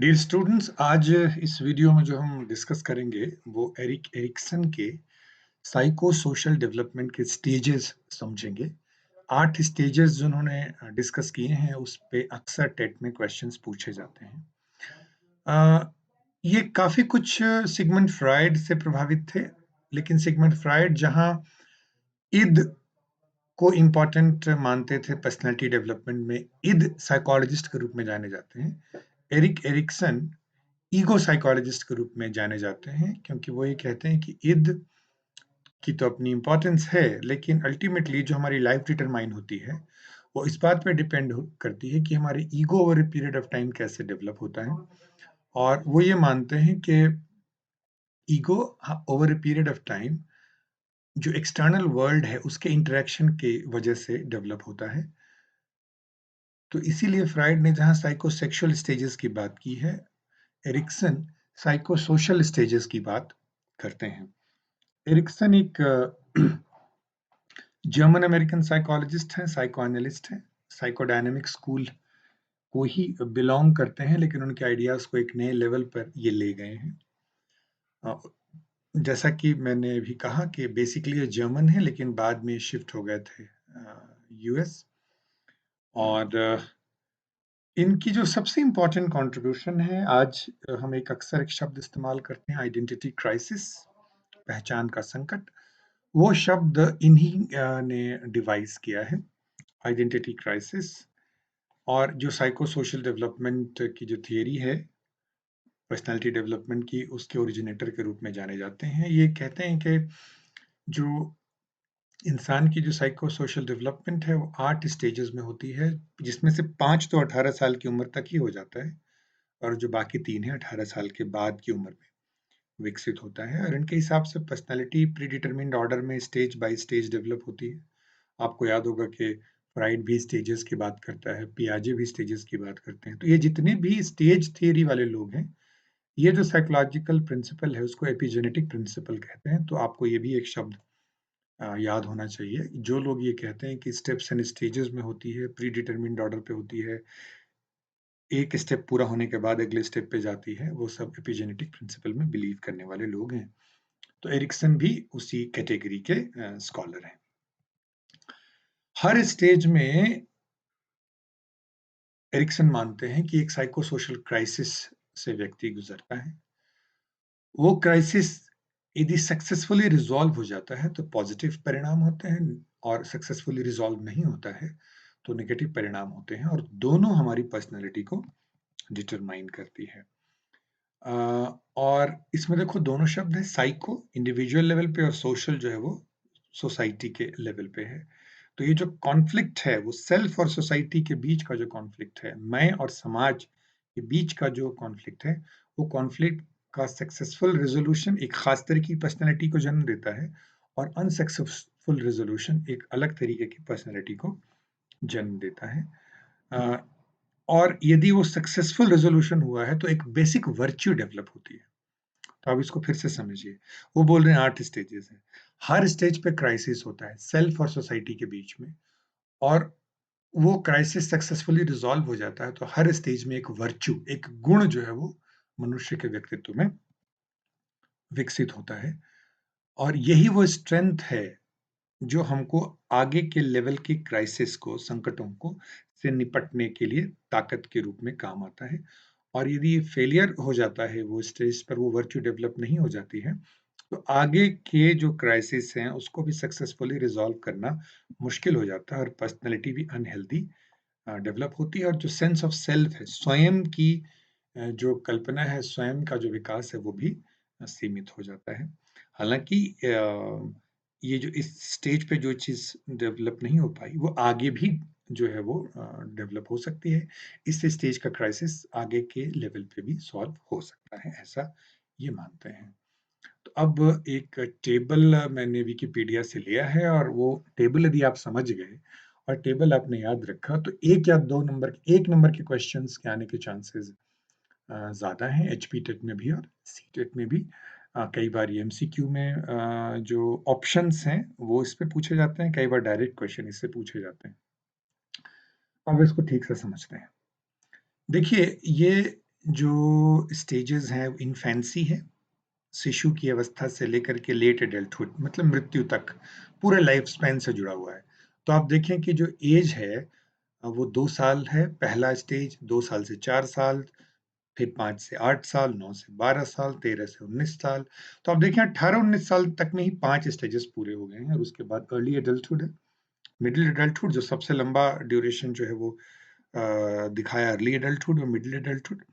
Dear students, आज इस video में जो हम डिस्कस करेंगे वो एरिक एरिक्सन के साइको सोशल डेवलपमेंट के स्टेजेस समझेंगे। 8 स्टेजेस जो उन्होंने डिस्कस किए हैं उस पे अक्सर टेट में क्वेश्चंस पूछे जाते हैं। अ, ये काफ़ी कुछ सिगमंड फ्रायड से प्रभावित थे, लेकिन सिगमंड फ्रायड जहाँ इद को इम्पोर्टेंट मानते थे पर्सनैलिटी डेवलपमेंट में, इद साइकोलॉजिस्ट के रूप में जाने जाते हैं। एरिक एरिक्सन ईगो साइकोलॉजिस्ट के रूप में जाने जाते हैं, क्योंकि वो ये कहते हैं कि ईद की तो अपनी इम्पोर्टेंस है, लेकिन अल्टीमेटली जो हमारी लाइफ डिटरमाइन होती है, वो इस बात पे डिपेंड करती है कि हमारी ego over a period of time कैसे डेवलप होता है। और वो ये मानते हैं कि ego over a period of time जो एक्सटर्नल वर्ल्ड है उसके इंटरेक्शन के वजह से डेवलप होता है। तो इसीलिए फ्राइड ने जहाँ साइकोसेक्सुअल स्टेजेस की बात की है, एरिक्सन साइकोसोशल स्टेजेस की बात करते हैं। एरिक्सन एक जर्मन अमेरिकन साइकोलॉजिस्ट हैं, साइकोएनालिस्ट हैं, साइकोडायनामिक स्कूल को ही बिलॉन्ग करते हैं, लेकिन उनके आइडियाज़ को एक नए लेवल पर ये ले गए हैं। अ, जैसा कि मैंने अभी कहा कि बेसिकली ये जर्मन है, लेकिन बाद में शिफ्ट हो गए थे यूएस। और इनकी जो सबसे इम्पोर्टेंट कंट्रीब्यूशन है, आज हम एक अक्सर एक शब्द इस्तेमाल करते हैं, आइडेंटिटी क्राइसिस, पहचान का संकट। वो शब्द इन्हीं ने डिवाइस किया है, आइडेंटिटी क्राइसिस। और जो साइको सोशल डेवलपमेंट की जो थियरी है, पर्सनालिटी डेवलपमेंट की, उसके ओरिजिनेटर के रूप में जाने जाते हैं। ये कहते हैं कि जो इंसान की जो साइको सोशल डेवलपमेंट है, वो 8 स्टेजेस में होती है, जिसमें से 5 तो 18 साल की उम्र तक ही हो जाता है, और जो बाकी 3 है 18 साल के बाद की उम्र में विकसित होता है। और इनके हिसाब से पर्सनालिटी प्री डिटरमिन्ड ऑर्डर में स्टेज बाय स्टेज डेवलप होती है। आपको याद होगा कि फ्राइड भी स्टेजेस की बात करता है, पियाजे भी स्टेजेस की बात करते हैं। तो ये जितने भी स्टेज थियरी वाले लोग हैं, ये जो साइकोलॉजिकल प्रिंसिपल है उसको एपिजेनेटिक प्रिंसिपल कहते हैं। तो आपको ये भी एक शब्द याद होना चाहिए। जो लोग ये कहते हैं कि स्टेप्स एंड स्टेजेस में होती है, प्री डिटरमिन्ड ऑर्डर पे होती है, एक स्टेप पूरा होने के बाद अगले स्टेप पे जाती है, वो सब एपिजेनेटिक प्रिंसिपल में बिलीव करने वाले लोग हैं। तो एरिक्सन भी उसी कैटेगरी के स्कॉलर हैं। हर स्टेज में एरिक्सन मानते हैं कि एक साइको सोशल क्राइसिस से व्यक्ति गुजरता है। वो क्राइसिस यदि सक्सेसफुली रिजॉल्व हो जाता है तो पॉजिटिव परिणाम होते हैं, और सक्सेसफुली रिजॉल्व नहीं होता है तो नेगेटिव परिणाम होते हैं, और दोनों हमारी पर्सनैलिटी को डिटरमाइन करती है। और इसमें देखो दोनों शब्द हैं, साइको इंडिविजुअल लेवल पे और सोशल जो है वो सोसाइटी के लेवल पे है। तो ये जो कॉन्फ्लिक्ट है वो सेल्फ और सोसाइटी के बीच का जो कॉन्फ्लिक्ट है, मैं और समाज के बीच का जो कॉन्फ्लिक्ट है, वो कॉन्फ्लिक्ट का सक्सेसफुल रेजोल्यूशन एक खास तरह की पर्सनैलिटी को जन्म देता है, और अनसक्सेसफुल रेजोल्यूशन एक अलग तरीके की पर्सनैलिटी को जन्म देता है। अ, और यदि वो सक्सेसफुल रेजोल्यूशन हुआ है तो एक बेसिक वर्च्यू डेवलप होती है। तो आप इसको फिर से समझिए। वो बोल रहे हैं 8 स्टेजेस हैं। हर स्टेज पे क्राइसिस होता है सेल्फ और सोसाइटी के बीच में, और वो क्राइसिस सक्सेसफुली रिज़ॉल्व हो जाता है तो हर स्टेज में एक वर्च्यू, एक गुण जो है वो मनुष्य के व्यक्तित्व में विकसित होता है। और यही वो स्ट्रेंथ है जो हमको आगे के लेवल की क्राइसिस को, संकटों को से निपटने के लिए ताकत के रूप में काम आता है। और यदि ये फेलियर हो जाता है, वो स्टेज पर वो वर्च्यू डेवलप नहीं हो जाती है, तो आगे के जो क्राइसिस हैं उसको भी सक्सेसफुली रिज़ॉल्व करना मुश्किल हो जाता है, और पर्सनैलिटी भी अनहेल्दी डेवलप होती है, और जो सेंस ऑफ सेल्फ है, स्वयं की जो कल्पना है, स्वयं का जो विकास है वो भी सीमित हो जाता है। हालाँकि ये जो इस स्टेज पे जो चीज़ डेवलप नहीं हो पाई, वो आगे भी जो है वो डेवलप हो सकती है। इस स्टेज का क्राइसिस आगे के लेवल पे भी सॉल्व हो सकता है, ऐसा ये मानते हैं। तो अब एक टेबल मैंने विकिपीडिया से लिया है, और वो टेबल यदि आप समझ गए और टेबल आपने याद रखा, तो 1 या 2 नंबर, 1 नंबर के क्वेश्चन्स के आने के चांसेस ज़्यादा हैं, एचपी टेट में भी और सी टेट में भी। कई बार ये एमसीक्यू में जो ऑप्शंस हैं वो इस पे पूछे जाते हैं, कई बार डायरेक्ट क्वेश्चन इससे पूछे जाते हैं। अब इसको ठीक से समझते हैं। देखिए, ये जो स्टेजेज़ हैं इन्फेंसी है, शिशु की अवस्था से लेकर के लेट एडल्टहुड मतलब मृत्यु तक, पूरे लाइफ स्पैन से जुड़ा हुआ है। तो आप देखें कि जो एज है वो 2 साल है, पहला स्टेज 2 साल से 4 साल, फिर 5 से 8 साल, 9 से 12 साल, 13 से 19 साल। तो आप देखें 18-19 साल तक में ही 5 स्टेजेस पूरे हो गए हैं और उसके बाद अर्ली एडल्टहुड है, मिडल एडल्टहुड जो सबसे लंबा ड्यूरेशन जो है वो दिखाया अर्ली एडल्टहुड और मिडल एडल्टहुड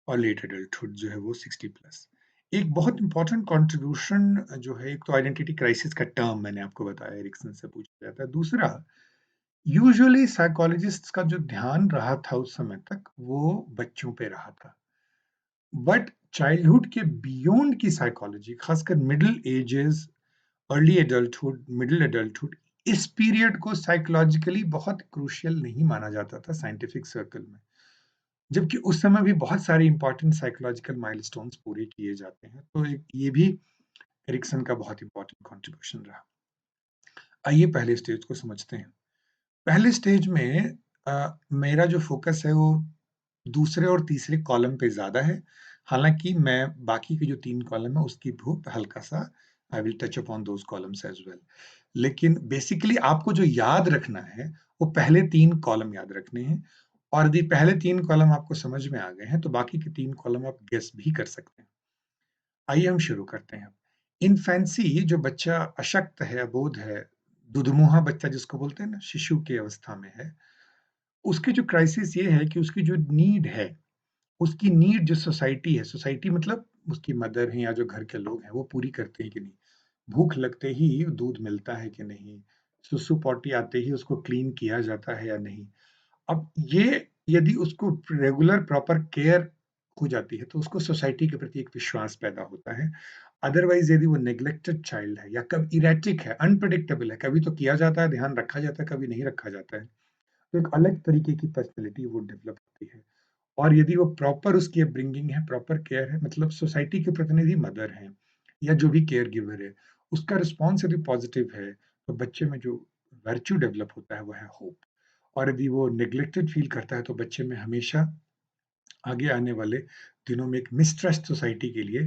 और लेट एडल्टहुड जो है वो 60 प्लस। एक बहुत इम्पोर्टेंट कंट्रीब्यूशन जो है, एक तो आइडेंटिटी क्राइसिस का टर्म मैंने आपको बताया एरिक्सन से पूछा जाता है। दूसरा, यूजुअली साइकोलॉजिस्ट्स का जो ध्यान रहा था उस समय तक, वो बच्चों पे रहा था। बट चाइल्डहुड के बियॉन्ड की साइकोलॉजी, खासकर middle edges, early adulthood, middle adulthood, इस पीरियड को साइकोलॉजिकली बहुत क्रूशियल नहीं माना जाता था साइंटिफिक सर्कल में। जबकि उस समय भी बहुत सारे इंपॉर्टेंट साइकोलॉजिकल माइलस्टोन्स पूरे किए जाते हैं। तो एक ये भी एरिक्सन का बहुत इंपॉर्टेंट कंट्रीब्यूशन रहा। आइए पहले स्टेज को समझते हैं। पहले स्टेज में मेरा जो फ़ोकस है वो दूसरे और तीसरे कॉलम पे ज़्यादा है। हालाँकि मैं बाकी के जो 3 कॉलम है उसकी बहुत हल्का-सा I will touch upon those columns as well. लेकिन बेसिकली आपको जो याद रखना है, वो पहले 3 कॉलम याद रखने हैं और यदि पहले 3 कॉलम आपको समझ में आ गए हैं, तो बाकी के 3 कॉलम आप गेस भी कर सकते हैं। आइए हम शुरू करते हैं। इन्फैंसी जो बच्चा अशक्त है, अबोध है, दुधमुहा बच्चा जिसको बोलते हैं ना, शिशु की अवस्था में है, उसकी जो क्राइसिस ये है कि उसकी जो नीड है, उसकी नीड जो सोसाइटी है, सोसाइटी मतलब उसकी मदर हैं या जो घर के लोग हैं, वो पूरी करते हैं कि नहीं? भूख लगते ही दूध मिलता है कि नहीं? सुसु-पॉटी आते ही उसको क्लीन किया जाता है या नहीं? अब ये यदि उसको रेगुलर प्रॉपर केयर हो जाती है, तो उसको सोसाइटी के प्रति एक विश्वास पैदा होता है। अदरवाइज़ यदि वो नेग्लेक्टेड चाइल्ड है या कब इरैटिक है, अनप्रेडिक्टेबल है, कभी तो किया जाता है, ध्यान रखा जाता है, कभी नहीं रखा जाता है, तो एक अलग तरीके की पर्सनैलिटी वो डेवलप होती है। और यदि वो प्रॉपर उसकी अपब्रिंगिंग है, प्रॉपर केयर है, मतलब सोसाइटी के प्रतिनिधि मदर हैं या जो भी केयर गिवर है, उसका रिस्पॉन्स यदि पॉजिटिव है, तो बच्चे में जो वर्च्यू डेवलप होता है, वो है होप। और यदि वो नेग्लेक्टेड फ़ील करता है, तो बच्चे में हमेशा आगे आने वाले दिनों में एक मिसट्रस्ट सोसाइटी के लिए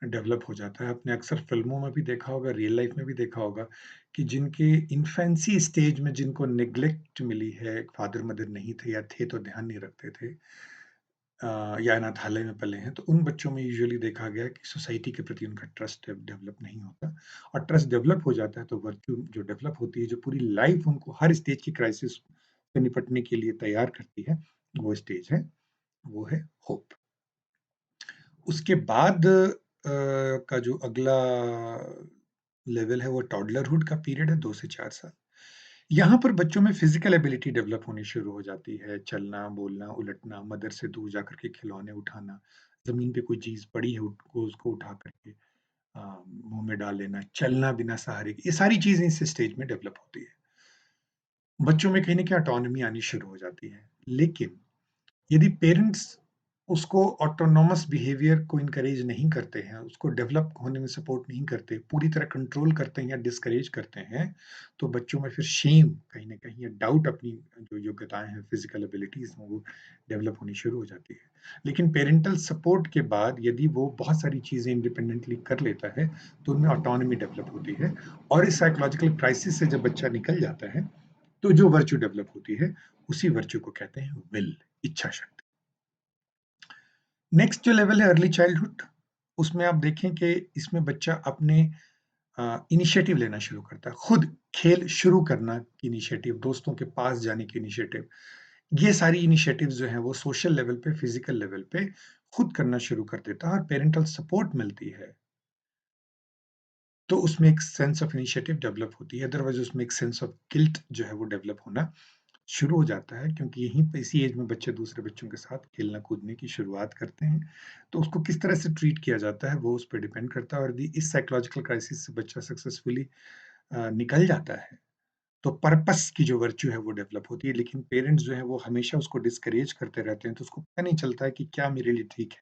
डेवलप हो जाता है। आपने अक्सर फ़िल्मों में भी देखा होगा, रियल लाइफ़ में भी देखा होगा कि जिनके इन्फैंसी स्टेज में जिनको नेग्लेक्ट मिली है, फादर-मदर नहीं थे या थे तो ध्यान नहीं रखते थे या अनाथालय में पले हैं, तो उन बच्चों में यूजुअली देखा गया है कि सोसाइटी के प्रति उनका ट्रस्ट डेवलप नहीं होता और ट्रस्ट डेवलप हो जाता है तो वर्च्यू जो डेवलप होती है, जो पूरी लाइफ़ उनको हर स्टेज की क्राइसिस से निपटने के लिए तैयार करती है, वो स्टेज है, वो है होप। उसके बाद का जो अगला लेवल है वो टॉडलरहुड का पीरियड है 2 से 4 साल। यहाँ पर बच्चों में फिज़िकल एबिलिटी डेवलप होनी शुरू हो जाती है, चलना, बोलना, उलटना, मदर से दूर जाकर के खिलौने उठाना, ज़मीन पे कोई चीज़ पड़ी है उसको उठा कर के मुँह में डाल लेना, चलना बिना सहारे के, ये सारी चीज़ें इस स्टेज में डेवलप होती है। बच्चों में कहीं न कहीं ऑटोनॉमी आनी शुरू हो जाती है। लेकिन यदि पेरेंट्स उसको ऑटोनॉमस बिहेवियर को एनकरेज नहीं करते हैं, उसको डेवलप होने में सपोर्ट नहीं करते, पूरी तरह कंट्रोल करते हैं या डिस्करेज करते हैं, तो बच्चों में फिर शेम कहीं न कहीं या डाउट अपनी जो योग्यताएँ हैं, फिज़िकल एबिलिटीज़ हैं, वो डेवलप होनी शुरू हो जाती है। लेकिन पैरेंटल सपोर्ट के बाद यदि वो बहुत सारी चीज़ें इंडिपेंडेंटली कर लेता है, तो उनमें ऑटोनॉमी डेवलप होती है और इस साइकोलॉजिकल क्राइसिस से जब बच्चा निकल जाता है, तो जो वर्च्यू डेवलप होती है, उसी वर्च्यू को कहते हैं विल, इच्छा शक्ति। नेक्स्ट जो लेवल है अर्ली चाइल्डहुड, उसमें आप देखें कि इसमें बच्चा अपने इनिशिएटिव लेना शुरू करता है। खुद खेल शुरू करना की इनिशिएटिव, दोस्तों के पास जाने की इनिशिएटिव, ये सारी इनिशिएटिव्स जो हैं वो सोशल लेवल पे, फिज़िकल लेवल पे खुद करना शुरू कर देता है और पैरेंटल सपोर्ट मिलती है। तो उसमें एक सेंस ऑफ इनिशिएटिव डेवलप होती है, अदरवाइज़ उसमें एक सेंस ऑफ गिल्ट जो है वो डेवलप होना शुरू हो जाता है क्योंकि यहीं पे इसी एज में बच्चे दूसरे बच्चों के साथ खेलना-कूदने की शुरुआत करते हैं। तो उसको किस तरह से ट्रीट किया जाता है वो उस पे डिपेंड करता है और यदि इस साइकोलॉजिकल क्राइसिस से बच्चा सक्सेसफुली निकल जाता है, तो पर्पस की जो वर्च्यू है वो डेवलप होती है। लेकिन पेरेंट्स जो हैं वो हमेशा उसको डिस्करेज करते रहते हैं, तो उसको पता नहीं चलता है कि क्या मेरे लिए ठीक है,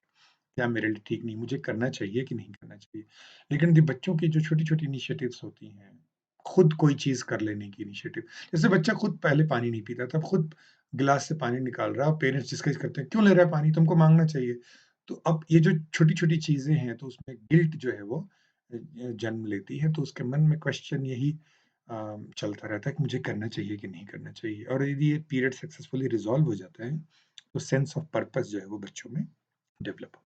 क्या मेरे लिए ठीक नहीं, मुझे करना चाहिए कि नहीं करना चाहिए। लेकिन यदि बच्चों की जो छोटी-छोटी इनिशिएटिव्स होती हैं, खुद कोई चीज़ कर लेने की इनिशिएटिव, जैसे बच्चा खुद पहले पानी नहीं पीता था, अब खुद गिलास से पानी निकाल रहा है और पेरेंट्स डिस्कस करते हैं, "क्यों ले रहा है पानी? तुमको माँगना चाहिए।" तो अब ये जो छोटी-छोटी चीज़ें हैं, तो उसमें गिल्ट जो है वो जन्म लेती है, तो उसके मन में क्वेश्चन यही चलता रहता है कि मुझे करना चाहिए कि नहीं करना चाहिए, और यदि ये पीरियड सक्सेसफुली रिज़ॉल्व हो जाता है, तो सेंस ऑफ पर्पस जो है वो बच्चों में डेवलप हो।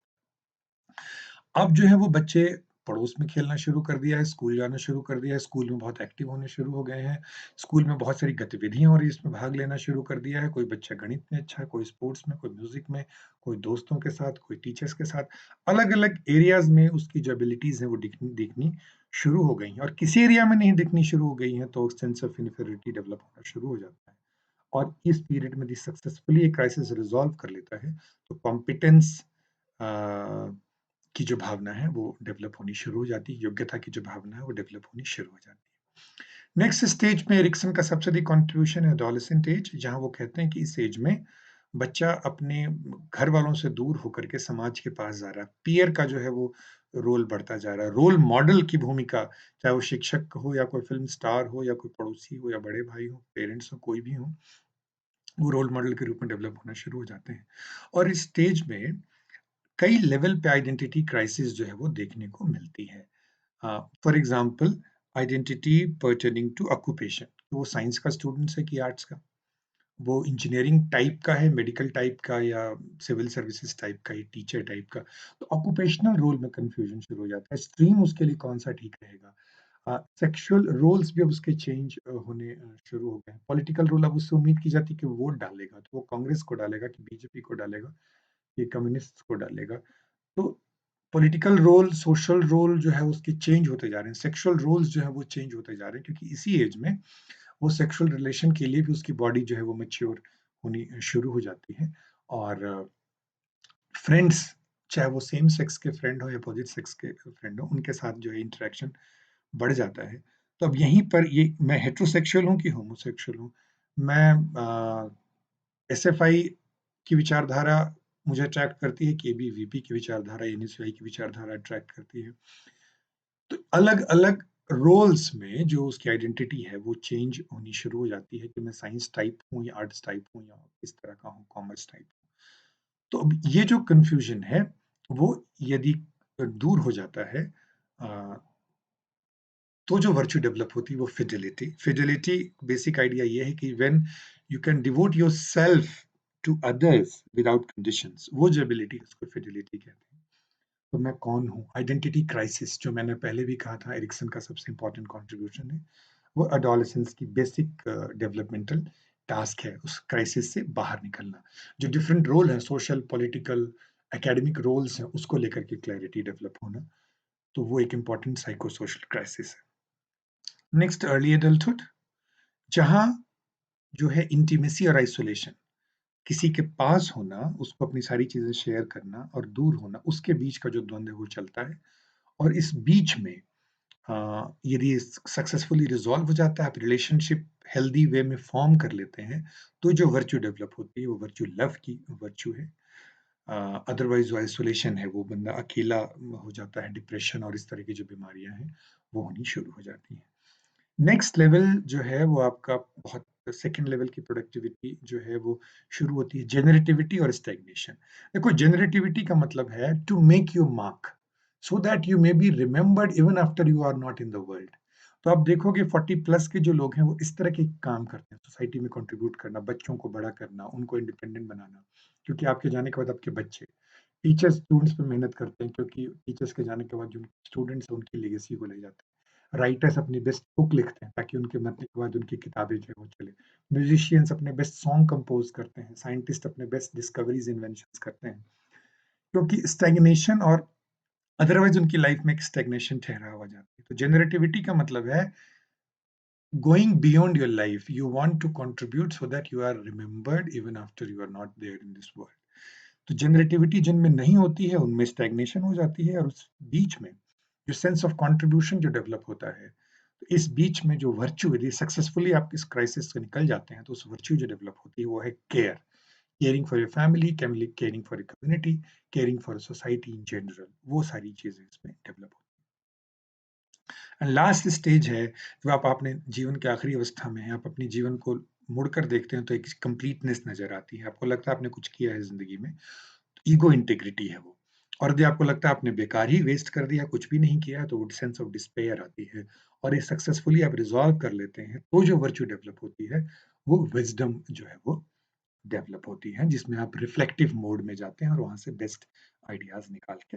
अब जो है वो बच्चे पड़ोस में खेलना शुरू कर दिया है, स्कूल जाना शुरू कर दिया है, स्कूल में बहुत एक्टिव होने शुरू हो गए हैं। स्कूल में बहुत सारी गतिविधियाँ हो रही है, इसमें भाग लेना शुरू कर दिया है। कोई बच्चा गणित में अच्छा है, कोई स्पोर्ट्स में, कोई म्यूज़िक में, कोई दोस्तों के साथ, कोई टीचर्स के साथ। अलग-अलग एरियाज़ में उसकी जो एबिलिटीज़ हैं वो दिखनी दिखनी शुरू हो गई हैं, और किसी एरिया में नहीं दिखनी शुरू हो गई हैं, तो सेंस ऑफ इन्फीरियरिटी डेवलप होना शुरू हो जाता है। और इस पीरियड में यदि सक्सेसफुली ये क्राइसिस रिज़ॉल्व कर लेता है, तो कॉम्पिटेंस अ, की जो भावना है वो डेवलप होनी शुरू हो जाती है, योग्यता की जो भावना है वो डेवलप होनी शुरू हो जाती है। नेक्स्ट स्टेज में एरिक्सन का सबसे अधिक कंट्रीब्यूशन है एडोलेसेंट एज, जहाँ वो कहते हैं कि इस एज में बच्चा अपने घर वालों से दूर होकर के समाज के पास जा रहा है। पीयर का जो है वो रोल बढ़ता जा रहा है। रोल मॉडल की भूमिका, चाहे वो शिक्षक हो या कोई फ़िल्म स्टार हो या कोई पड़ोसी हो या बड़े भाई हो, पेरेंट्स हो, कोई भी हो, वो रोल मॉडल के रूप में डेवलप होना शुरू हो जाते हैं। और इस स्टेज में कई लेवल पे आइडेंटिटी क्राइसिस जो है वो देखने को मिलती है। For example, identity pertaining to occupation, वो साइंस का स्टूडेंट है कि आर्ट्स का, वो इंजीनियरिंग टाइप का है, मेडिकल टाइप का, या सिविल सर्विसेज टाइप का, या टीचर टाइप का। तो ऑक्यूपेशनल रोल में कंफ्यूजन शुरू हो जाता है, स्ट्रीम उसके लिए कौन सा ठीक रहेगा। सेक्सुअल रोल्स भी अब उसके चेंज होने शुरू हो गए हैं। पॉलिटिकल रोल अब उससे उम्मीद की जाती है कि वो वोट डालेगा, तो वो कांग्रेस को डालेगा कि बीजेपी को डालेगा, कि कम्युनिस्ट को डालेगा। तो पॉलिटिकल रोल, सोशल रोल जो है उसके चेंज होते जा रहे हैं, सेक्सुअल रोल्स जो है वो चेंज होते जा रहे हैं, क्योंकि इसी एज में वो सेक्सुअल रिलेशन के लिए भी उसकी बॉडी जो है वो मैच्योर होनी शुरू हो जाती है। और फ्रेंड्स, चाहे वो सेम सेक्स के फ्रेंड हो या अपोजिट सेक्स के फ्रेंड हो, उनके साथ जो है इंटरेक्शन बढ़ जाता है। तो अब यहीं पर ये, मैं हेटेरोसेक्सुअल हूँ कि होमोसेक्सुअल हूँ, मैं एसएफआई की विचारधारा मुझे अट्रैक्ट करती है कि एबीवीपी की विचारधारा, एनएसयूआई की विचारधारा अट्रैक्ट करती है। तो अलग-अलग रोल्स में जो उसकी आइडेंटिटी है वो चेंज होनी शुरू हो जाती है कि मैं साइंस टाइप हूँ या आर्ट्स टाइप हूँ या किस तरह का हूँ, कॉमर्स टाइप। तो अब ये जो कन्फ्यूजन है वो यदि दूर हो जाता है, अ, तो जो वर्च्यू डेवलप होती है वो फिडेलिटी। फिडेलिटी बेसिक आइडिया ये है कि when you can devote yourself to others without conditions, वो जो एबिलिटी है उसको फिडेलिटी कहते हैं। तो मैं कौन हूँ? आइडेंटिटी क्राइसिस, जो मैंने पहले भी कहा था, एरिक्सन का सबसे इम्पोर्टेंट कंट्रीब्यूशन है। वो एडोलेसेंस की बेसिक डेवलपमेंटल टास्क है, उस क्राइसिस से बाहर निकलना। जो डिफरेंट रोल है, सोशल, पॉलिटिकल, एकेडमिक रोल्स हैं, उसको लेकर के क्लैरिटी डेवलप होना, तो वो एक इम्पोर्टेंट साइको सोशल क्राइसिस है। नेक्स्ट, अर्ली एडल्टहुड, जहाँ जो है इंटीमेसी और आइसोलेशन, किसी के पास होना, उसको अपनी सारी चीज़ें शेयर करना, और दूर होना, उसके बीच का जो द्वंद है वो चलता है। और इस बीच में यदि सक्सेसफुली रिज़ॉल्व हो जाता है, आप रिलेशनशिप हेल्दी वे में फ़ॉर्म कर लेते हैं, तो जो वर्च्यू डेवलप होती है, वो वर्च्यू लव की वर्च्यू है। अदरवाइज़ जो आइसोलेशन है, वो बंदा अकेला हो जाता है, डिप्रेशन और इस तरह की जो बीमारियाँ हैं, वो होनी शुरू हो जाती हैं। नेक्स्ट लेवल जो है वो आपका बहुत सेकंड लेवल की प्रोडक्टिविटी जो है वो शुरू होती है, जेनरेटिविटी और स्टैग्नेशन। देखो, जेनरेटिविटी का मतलब है to make your mark so that you may be remembered even after you are not in the world. तो आप देखोगे 40 प्लस के जो लोग हैं वो इस तरह के काम करते हैं, सोसाइटी में कंट्रीब्यूट करना, बच्चों को बड़ा करना, उनको इंडिपेंडेंट बनाना, क्योंकि आपके जाने के बाद आपके बच्चे, टीचर्स स्टूडेंट्स पे मेहनत करते हैं, क्योंकि टीचर्स के जाने के बाद जो स्टूडेंट्स हैं उनकी लेगेसी को ले जाते हैं। राइटर्स अपनी बेस्ट बुक लिखते हैं ताकि उनके मरने के बाद उनकी किताबें जो है वो चले। म्यूजिशियंस अपने बेस्ट सॉन्ग कंपोज करते हैं, साइंटिस्ट अपने बेस्ट डिस्कवरीज इन्वेंशंस करते हैं, क्योंकि स्टैग्नेशन और अदरवाइज उनकी लाइफ में एक स्टैग्नेशन ठहरा हुआ जाती है। तो जनरेटिविटी का मतलब है going beyond your life, you want to contribute so that you are remembered even after you are not there in this world. तो जनरेटिविटी जिनमें नहीं होती है उनमें स्टैग्नेशन हो जाती है, और उस बीच में जो सेंस ऑफ कंट्रीब्यूशन जो डेवलप होता है, तो इस बीच में जो वर्च्यू, यदि सक्सेसफुली आप इस क्राइसिस से निकल जाते हैं, तो उस वर्च्यू जो डेवलप होती है वो है care, caring for your family, caring for your community, caring for society in general, वो सारी चीजें इसमें डेवलप होती हैं। एंड लास्ट स्टेज है जब आप अपने जीवन के आखिरी अवस्था में हैं, आप अपने जीवन को मुड़कर देखते हैं तो एक कंप्लीटनेस नज़र आती है। आपको लगता है आपने कुछ किया है ज़िंदगी में, ईगो इंटीग्रिटी है वो। और यदि आपको लगता है आपने बेकार ही वेस्ट कर दिया, कुछ भी नहीं किया, तो वो सेंस ऑफ डिस्पेयर आती है और ये सक्सेसफुली आप रिज़ॉल्व कर लेते हैं, तो जो वर्च्यू डेवलप होती है, वो विज़डम जो है वो डेवलप होती है, जिसमें आप रिफ्लेक्टिव मोड में जाते हैं और वहाँ से बेस्ट आइडियाज़ निकाल के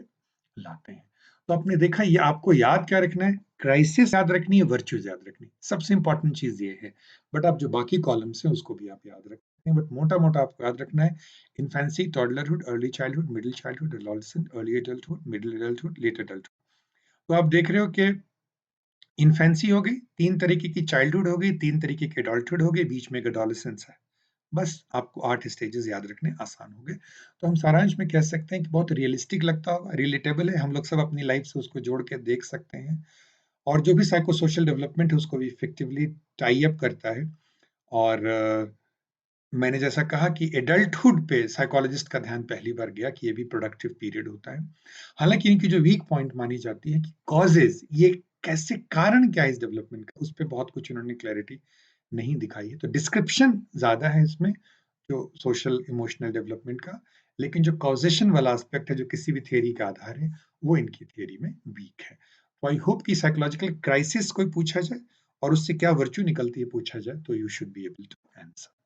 लाते हैं। तो आपने देखा ये आपको याद क्या रखना है? क्राइसिस याद रखनी है, वर्च्यूज़ याद रखनी है। सबसे इम्पोर्टेंट चीज़ ये है। बट आप जो बाकी कॉलम्स हैं उसको भी आप याद रखें। बट मोटा-मोटा आपको याद रखना है infancy, toddlerhood, early childhood, middle childhood, adolescent, early adulthood, middle adulthood, late adulthood. तो आप देख रहे हो कि इन्फेंसी हो गई, 3 तरीके की चाइल्डहुड हो गई, 3 तरीके की एडल्टहुड हो गई, बीच में एक एडोलेसेंस है। बस आपको 8 स्टेजेस याद रखने आसान हो गए। तो हम सारांश में कह सकते हैं कि बहुत रियलिस्टिक लगता होगा, रिलेटेबल है, हम लोग सब अपनी लाइफ से उसको जोड़ के देख सकते हैं और जो भी साइको सोशल डेवलपमेंट है उसको भी इफेक्टिवली टाई अप करता है और मैंने जैसा कहा कि एडल्टहुड पे साइकोलॉजिस्ट का ध्यान पहली बार गया कि ये भी प्रोडक्टिव पीरियड होता है। हालाँकि इनकी जो वीक पॉइंट मानी जाती है कि कॉजेज़ ये कैसे कारण क्या है इस डेवलपमेंट का, उस पे बहुत कुछ इन्होंने क्लैरिटी नहीं दिखाई है। तो डिस्क्रिप्शन ज़्यादा है इसमें जो सोशल इमोशनल डेवलपमेंट का, लेकिन जो कॉज़ेशन वाला एस्पेक्ट है जो किसी भी थियरी का आधार है, वो इनकी थियरी में वीक है। तो आई होप कि साइकोलॉजिकल क्राइसिस कोई पूछा जाए और उससे क्या वर्च्यू निकलती है पूछा जाए, तो you should be able to answer.